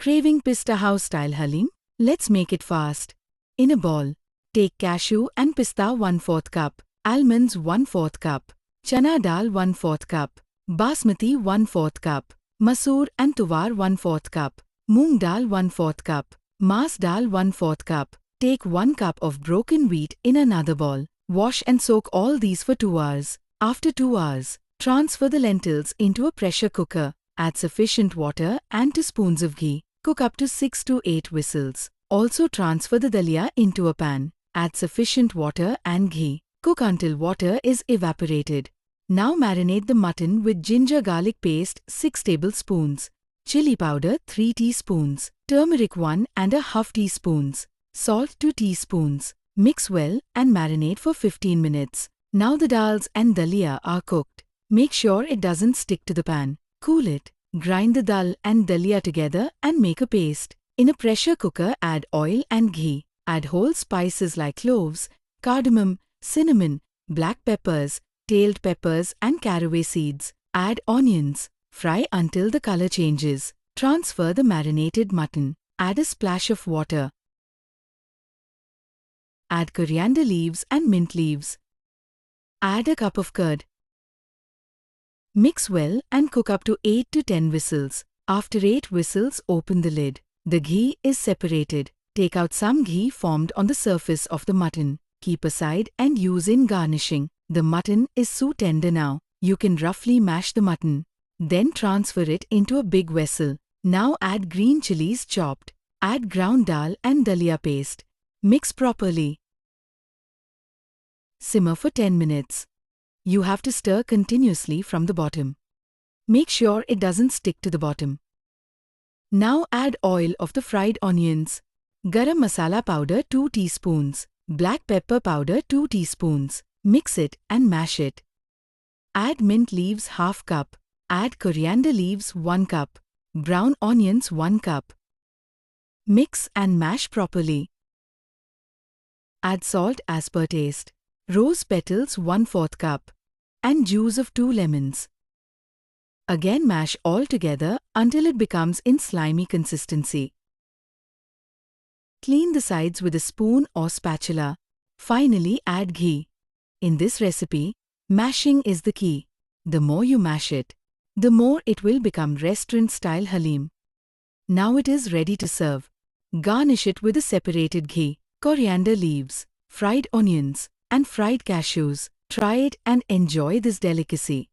Craving pista house style halim? Let's make it fast. In a bowl, take cashew and pista 1/4 cup, almonds 1/4 cup, chana dal 1/4 cup, basmati 1/4 cup, masoor and tuwar 1/4 cup, moong dal 1/4 cup, mas dal 1/4 cup. Take 1 cup of broken wheat in another bowl. Wash and soak all these for 2 hours. After 2 hours, transfer the lentils into a pressure cooker. Add sufficient water and 2 spoons of ghee. Cook up to 6 to 8 whistles. Also transfer the dalia into a pan. Add sufficient water and ghee. Cook until water is evaporated. Now marinate the mutton with ginger garlic paste 6 tablespoons, chili powder 3 teaspoons, turmeric 1½ teaspoons, salt 2 teaspoons. Mix well and marinate for 15 minutes. Now the dals and dalia are cooked. Make sure it doesn't stick to the pan. Cool it. Grind the dal and dalia together and make a paste. In a pressure cooker, add oil and ghee. Add whole spices like cloves, cardamom, cinnamon, black peppers, tailed peppers and caraway seeds. Add onions. Fry until the color changes. Transfer the marinated mutton. Add a splash of water. Add coriander leaves and mint leaves. Add a cup of curd. Mix well and cook up to 8 to 10 whistles. After 8 whistles, open the lid. The ghee is separated. Take out some ghee formed on the surface of the mutton. Keep aside and use in garnishing. The mutton is so tender now. You can roughly mash the mutton. Then transfer it into a big vessel. Now add green chilies chopped. Add ground dal and dalia paste. Mix properly. Simmer for 10 minutes. You have to stir continuously from the bottom. Make sure it doesn't stick to the bottom. Now add oil of the fried onions, garam masala powder 2 teaspoons, black pepper powder 2 teaspoons. Mix it and mash it. Add mint leaves ½ cup. Add coriander leaves 1 cup. Brown onions 1 cup. Mix and mash properly. Add salt as per taste. Rose petals 1/4 cup. And juice of 2 lemons. Again mash all together until it becomes in slimy consistency. Clean the sides with a spoon or spatula. Finally add ghee. In this recipe, mashing is the key. The more you mash it, the more it will become restaurant-style halim. Now it is ready to serve. Garnish it with a separated ghee, coriander leaves, fried onions, and fried cashews. Try it and enjoy this delicacy.